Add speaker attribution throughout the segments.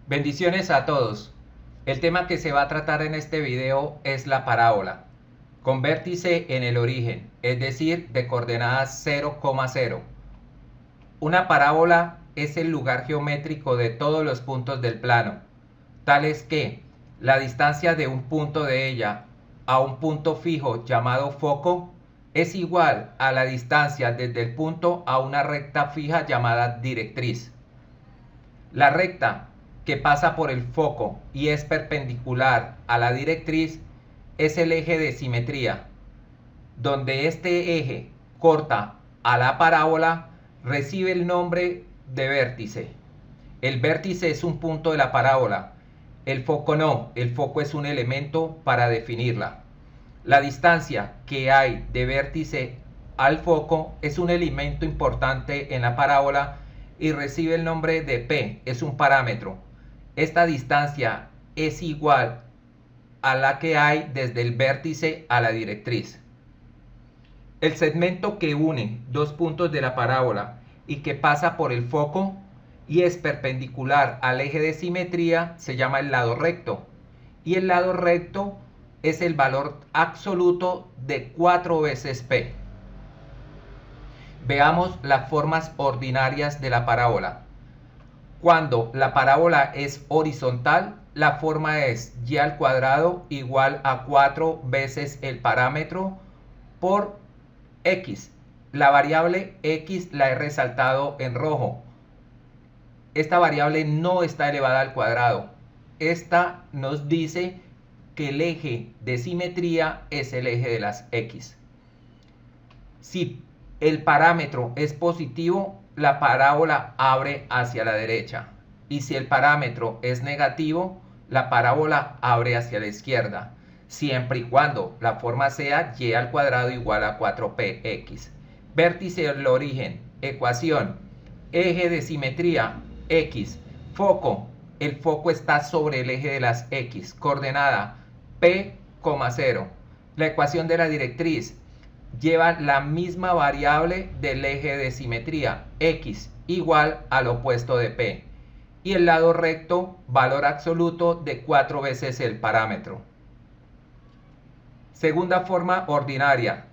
Speaker 1: Bendiciones a todos. El tema que se va a tratar en este video es la parábola, con vértice en el origen, es decir, de coordenadas 0,0. Una parábola es el lugar geométrico de todos los puntos del plano, tales que la distancia de un punto de ella a un punto fijo llamado foco es igual a la distancia desde el punto a una recta fija llamada directriz. La recta que pasa por el foco y es perpendicular a la directriz es el eje de simetría. Donde este eje corta a la parábola, recibe el nombre de vértice. El vértice es un punto de la parábola. El foco no, el foco es un elemento para definirla. La distancia que hay de vértice al foco es un elemento importante en la parábola y recibe el nombre de P, es un parámetro. Esta distancia es igual a la que hay desde el vértice a la directriz. El segmento que une dos puntos de la parábola y que pasa por el foco y es perpendicular al eje de simetría se llama el lado recto. Y el lado recto es el valor absoluto de 4 veces P. Veamos las formas ordinarias de la parábola. Cuando la parábola es horizontal, la forma es y al cuadrado igual a 4 veces el parámetro por x. La variable x la he resaltado en rojo. Esta variable no está elevada al cuadrado. Esta nos dice que el eje de simetría es el eje de las x. Si el parámetro es positivo, la parábola abre hacia la derecha. Y si el parámetro es negativo, la parábola abre hacia la izquierda, siempre y cuando la forma sea y al cuadrado igual a 4px. Vértice del origen, ecuación, eje de simetría, x, foco, el foco está sobre el eje de las x, coordenada p, 0. La ecuación de la directriz lleva la misma variable del eje de simetría, x, igual al opuesto de p. Y el lado recto, valor absoluto de 4 veces el parámetro. Segunda forma ordinaria.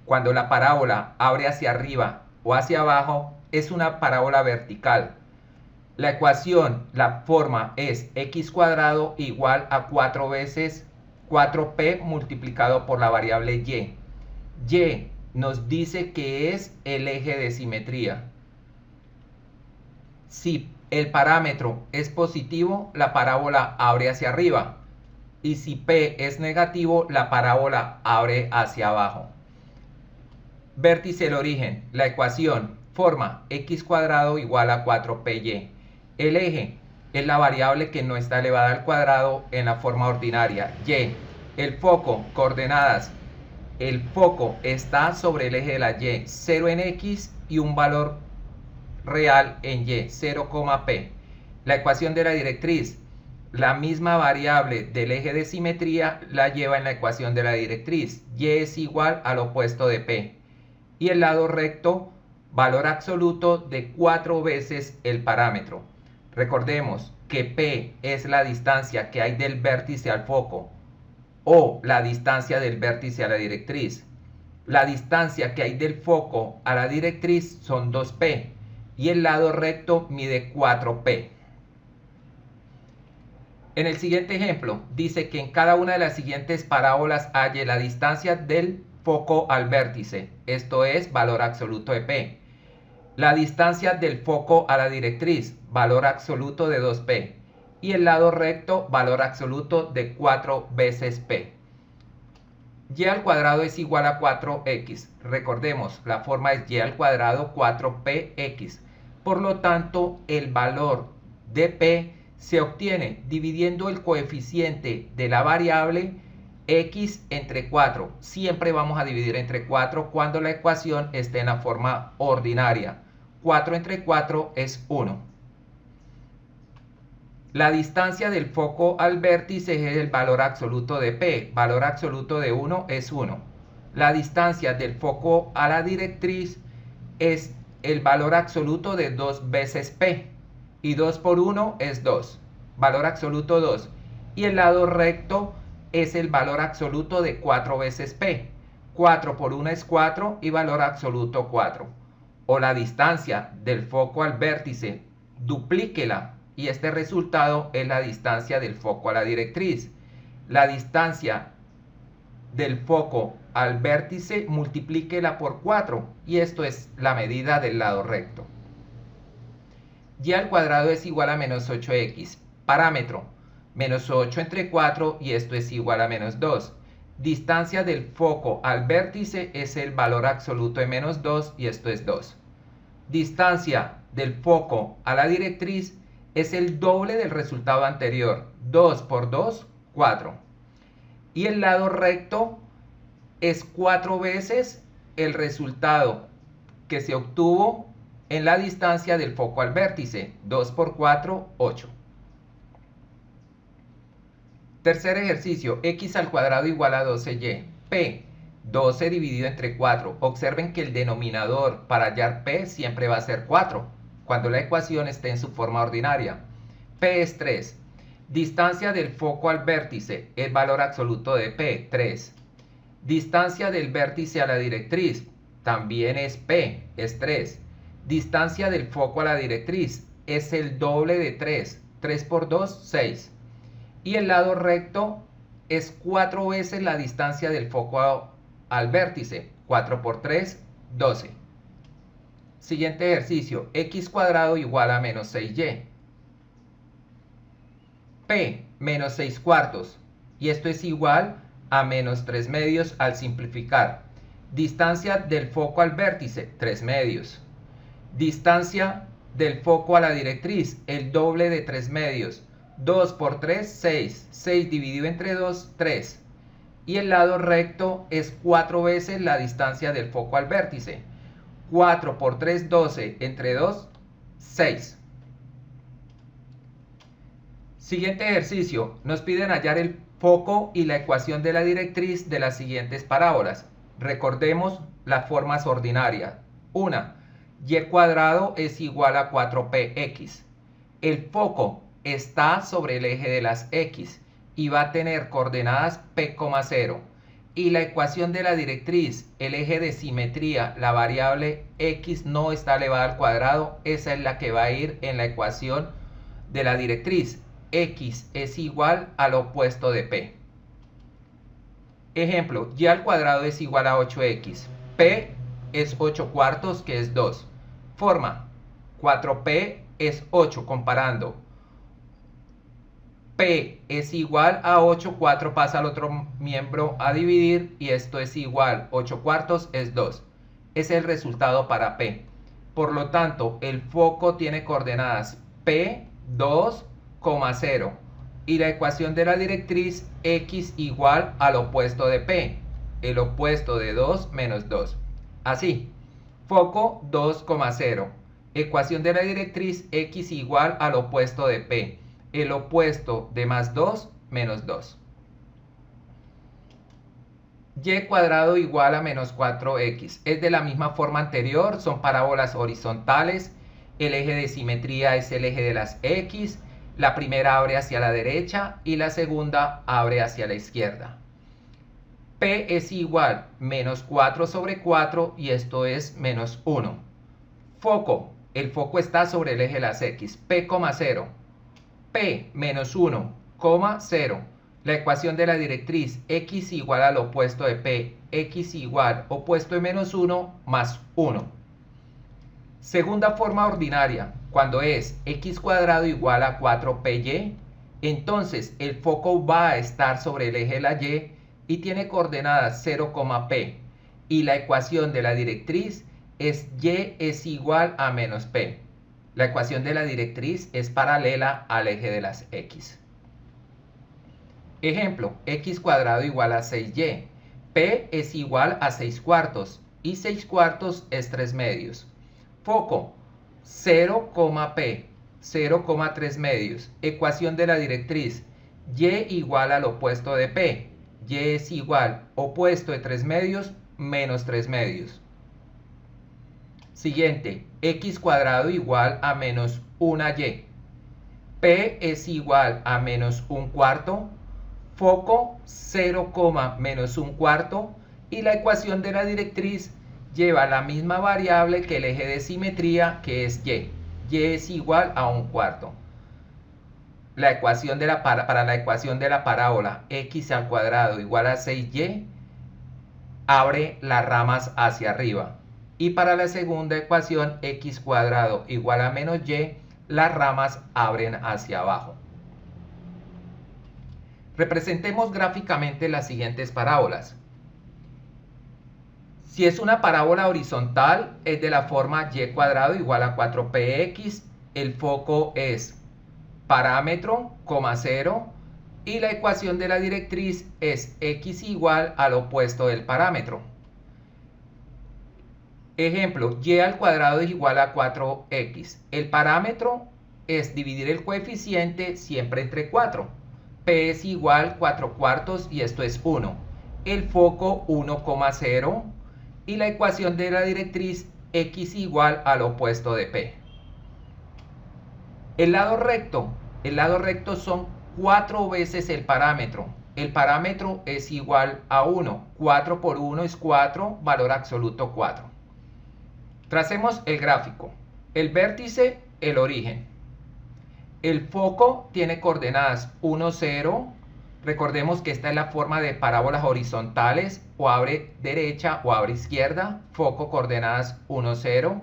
Speaker 1: Cuando la parábola abre hacia arriba o hacia abajo, es una parábola vertical. La ecuación, la forma es x cuadrado igual a 4 veces 4p multiplicado por la variable y. Y nos dice que es el eje de simetría. Si el parámetro es positivo, la parábola abre hacia arriba. Y si P es negativo, la parábola abre hacia abajo. Vértice del origen. La ecuación, forma x cuadrado igual a 4py. El eje es la variable que no está elevada al cuadrado en la forma ordinaria. Y. El foco, coordenadas. El foco está sobre el eje de la y, 0 en x y un valor real en y, 0,p. La ecuación de la directriz, la misma variable del eje de simetría la lleva en la ecuación de la directriz, y es igual al opuesto de p. Y el lado recto, valor absoluto de 4 veces el parámetro. Recordemos que p es la distancia que hay del vértice al foco, o la distancia del vértice a la directriz. La distancia que hay del foco a la directriz son 2p y el lado recto mide 4p. En el siguiente ejemplo dice que en cada una de las siguientes parábolas halle la distancia del foco al vértice, esto es valor absoluto de p. La distancia del foco a la directriz, valor absoluto de 2p. Y el lado recto, valor absoluto de 4 veces p. Y al cuadrado es igual a 4x. Recordemos, la forma es y al cuadrado 4px. Por lo tanto, el valor de p se obtiene dividiendo el coeficiente de la variable x entre 4. Siempre vamos a dividir entre 4 cuando la ecuación esté en la forma ordinaria. 4 entre 4 es 1. La distancia del foco al vértice es el valor absoluto de p. Valor absoluto de 1 es 1. La distancia del foco a la directriz es el valor absoluto de 2 veces p. Y 2 por 1 es 2. valor absoluto 2. Y el lado recto es el valor absoluto de 4 veces P. 4 por 1 es 4 y valor absoluto 4. O la distancia del foco al vértice, duplíquela y este resultado es la distancia del foco a la directriz. La distancia del foco al vértice, multiplíquela por 4 y esto es la medida del lado recto. Y al cuadrado es igual a menos 8x. Parámetro, menos 8 entre 4 y esto es igual a menos 2. Distancia del foco al vértice es el valor absoluto de menos 2 y esto es 2. Distancia del foco a la directriz es el doble del resultado anterior. 2 por 2, 4. Y el lado recto es 4 veces el resultado que se obtuvo en la distancia del foco al vértice. 2 por 4, 8. Tercer ejercicio, x al cuadrado igual a 12y. P, 12 dividido entre 4. Observen que el denominador para hallar P siempre va a ser 4, cuando la ecuación esté en su forma ordinaria. P es 3. Distancia del foco al vértice, el valor absoluto de P, 3. Distancia del vértice a la directriz, también es P, es 3. Distancia del foco a la directriz, es el doble de 3. 3 por 2, 6. Y el lado recto es 4 veces la distancia del foco al vértice. 4 por 3, 12. Siguiente ejercicio, x cuadrado igual a menos 6y. P, menos 6 cuartos. Y esto es igual a menos 3 medios al simplificar. Distancia del foco al vértice, 3 medios. Distancia del foco a la directriz, el doble de 3 medios. 2 por 3, 6. 6 dividido entre 2, 3. Y el lado recto es 4 veces la distancia del foco al vértice. 4 por 3, 12. Entre 2, 6. Siguiente ejercicio. Nos piden hallar el foco y la ecuación de la directriz de las siguientes parábolas. Recordemos las formas ordinarias. 1. Y cuadrado es igual a 4px. El foco está sobre el eje de las x y va a tener coordenadas p, 0. Y la ecuación de la directriz, el eje de simetría, la variable x no está elevada al cuadrado, esa es la que va a ir en la ecuación de la directriz. X es igual al opuesto de p. Ejemplo, y al cuadrado es igual a 8x. P es 8 cuartos, que es 2. Forma, 4p es 8, comparando. P es igual a 8, 4 pasa al otro miembro a dividir y esto es igual, 8 cuartos es 2. Es el resultado para P. Por lo tanto, el foco tiene coordenadas P, 2, 0. Y la ecuación de la directriz x igual al opuesto de P. El opuesto de 2 menos 2. Así, foco 2, 0. Ecuación de la directriz x igual al opuesto de P. El opuesto de más 2 menos 2. Y cuadrado igual a menos 4x. Es de la misma forma anterior, son parábolas horizontales. El eje de simetría es el eje de las x. La primera abre hacia la derecha y la segunda abre hacia la izquierda. P es igual menos 4 sobre 4 y esto es menos 1. Foco. El foco está sobre el eje de las x. P, 0. P menos 1, 0. La ecuación de la directriz x igual al opuesto de P. X igual opuesto de menos 1 más 1. Segunda forma ordinaria. Cuando es x cuadrado igual a 4py, entonces el foco va a estar sobre el eje de la y y tiene coordenadas 0, p. Y la ecuación de la directriz es y es igual a menos p. La ecuación de la directriz es paralela al eje de las x. Ejemplo, x cuadrado igual a 6y. P es igual a 6 cuartos y 6 cuartos es 3 medios. Foco, 0, p, 0,3 medios. Ecuación de la directriz, y igual al opuesto de p. Y es igual opuesto de 3 medios menos 3 medios. Siguiente, x cuadrado igual a menos 1y. P es igual a menos un cuarto, foco 0, menos un cuarto, y la ecuación de la directriz lleva la misma variable que el eje de simetría, que es y. Y es igual a un cuarto. La ecuación para la ecuación de la parábola x al cuadrado igual a 6y abre las ramas hacia arriba. Y para la segunda ecuación x cuadrado igual a menos y, las ramas abren hacia abajo. Representemos gráficamente las siguientes parábolas. Si es una parábola horizontal, es de la forma y cuadrado igual a 4px, el foco es parámetro, 0, y la ecuación de la directriz es x igual al opuesto del parámetro. Ejemplo, y al cuadrado es igual a 4x. El parámetro es dividir el coeficiente siempre entre 4. P es igual 4 cuartos y esto es 1. El foco 1,0 y la ecuación de la directriz x igual al opuesto de P. El lado recto son 4 veces el parámetro. El parámetro es igual a 1. 4 por 1 es 4, valor absoluto 4. Tracemos el gráfico. El vértice, el origen. El foco tiene coordenadas 1, 0. Recordemos que esta es la forma de parábolas horizontales, o abre derecha o abre izquierda. Foco, coordenadas 1, 0.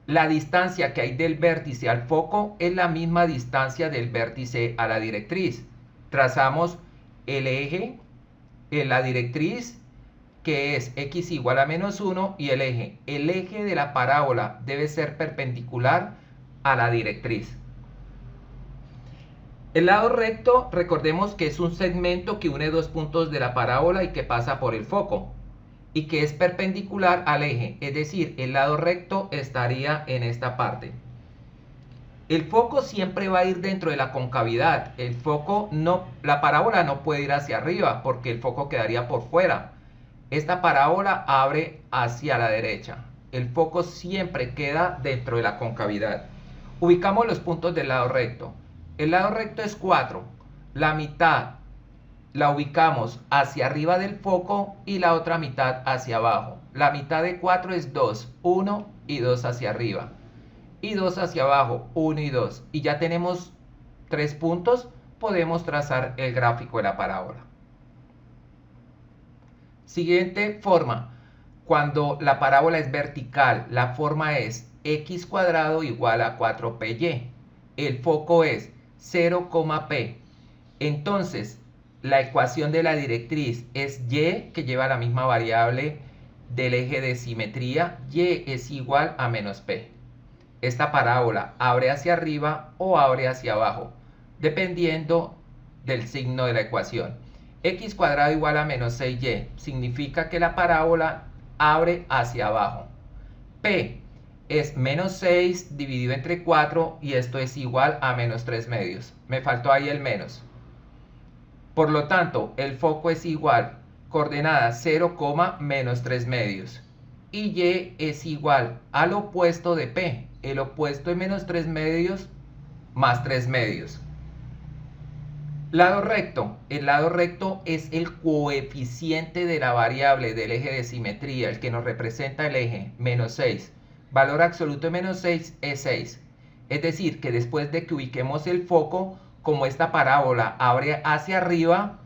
Speaker 1: La distancia que hay del vértice al foco es la misma distancia del vértice a la directriz. Trazamos el eje en la directriz, que es x igual a menos 1, y el eje. El eje de la parábola debe ser perpendicular a la directriz. El lado recto, recordemos que es un segmento que une dos puntos de la parábola y que pasa por el foco, y que es perpendicular al eje, es decir, el lado recto estaría en esta parte. El foco siempre va a ir dentro de la concavidad. La parábola no puede ir hacia arriba porque el foco quedaría por fuera. Esta parábola abre hacia la derecha. El foco siempre queda dentro de la concavidad. Ubicamos los puntos del lado recto. El lado recto es 4. La mitad la ubicamos hacia arriba del foco y la otra mitad hacia abajo. La mitad de 4 es 2. 1 y 2 hacia arriba. Y 2 hacia abajo. 1 y 2. Y ya tenemos 3 puntos. Podemos trazar el gráfico de la parábola. Siguiente forma. Cuando la parábola es vertical, la forma es x cuadrado igual a 4py. El foco es 0,p. Entonces, la ecuación de la directriz es y, que lleva la misma variable del eje de simetría. Y es igual a menos p. Esta parábola abre hacia arriba o abre hacia abajo, dependiendo del signo de la ecuación. X cuadrado igual a menos 6y significa que la parábola abre hacia abajo. P es menos 6 dividido entre 4 y esto es igual a menos 3 medios. Me faltó ahí el menos. Por lo tanto, el foco es igual, coordenada 0, menos 3 medios. Y y es igual al opuesto de P. El opuesto de menos 3 medios más 3 medios. Lado recto. El lado recto es el coeficiente de la variable del eje de simetría, el que nos representa el eje, menos 6. Valor absoluto de menos 6 es 6. Es decir, que después de que ubiquemos el foco, como esta parábola abre hacia arriba,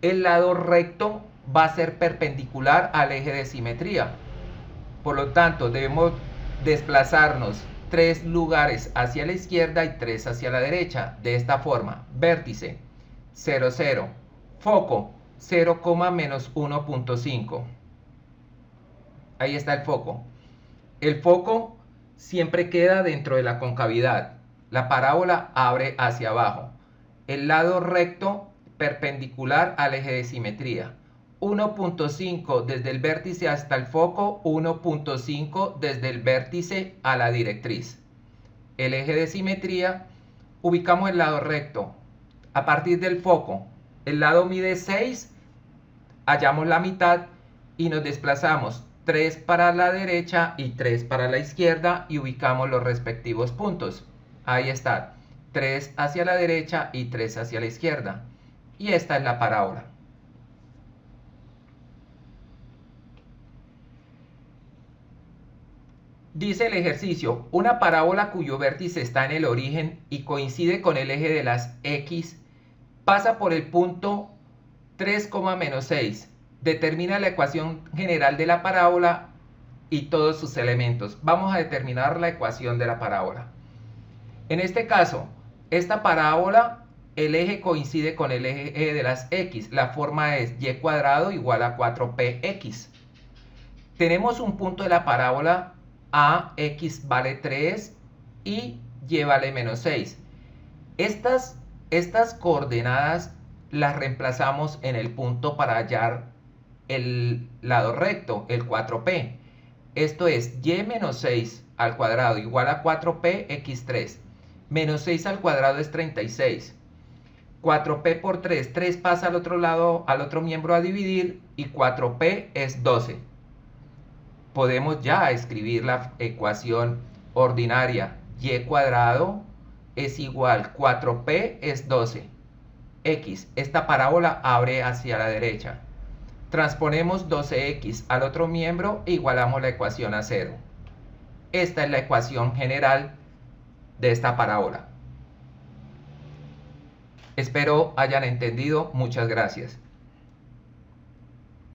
Speaker 1: el lado recto va a ser perpendicular al eje de simetría. Por lo tanto, debemos desplazarnos 3 lugares hacia la izquierda y 3 hacia la derecha. De esta forma, vértice 0, 0, foco 0, menos 1,5. Ahí está el foco. El foco siempre queda dentro de la concavidad. La parábola abre hacia abajo. El lado recto perpendicular al eje de simetría. 1,5 desde el vértice hasta el foco, 1,5 desde el vértice a la directriz. El eje de simetría, ubicamos el lado recto. A partir del foco, el lado mide 6, hallamos la mitad y nos desplazamos 3 para la derecha y 3 para la izquierda y ubicamos los respectivos puntos. Ahí está. 3 hacia la derecha y 3 hacia la izquierda. Y esta es la parábola. Dice el ejercicio, una parábola cuyo vértice está en el origen y coincide con el eje de las X, pasa por el punto 3,-6. Determina la ecuación general de la parábola y todos sus elementos. Vamos a determinar la ecuación de la parábola. En este caso, esta parábola, el eje coincide con el eje de las X. La forma es y cuadrado igual a 4px. Tenemos un punto de la parábola a, x vale 3 y y vale -6. Estas coordenadas las reemplazamos en el punto para hallar el lado recto, el 4p. Esto es y menos 6 al cuadrado igual a 4p x3. Menos 6 al cuadrado es 36. 4p por 3, 3 pasa al otro lado, al otro miembro a dividir y 4p es 12. Podemos ya escribir la ecuación ordinaria. Y cuadrado es igual, 4p es 12. X, esta parábola abre hacia la derecha. Transponemos 12x al otro miembro e igualamos la ecuación a 0. Esta es la ecuación general de esta parábola. Espero hayan entendido. Muchas gracias.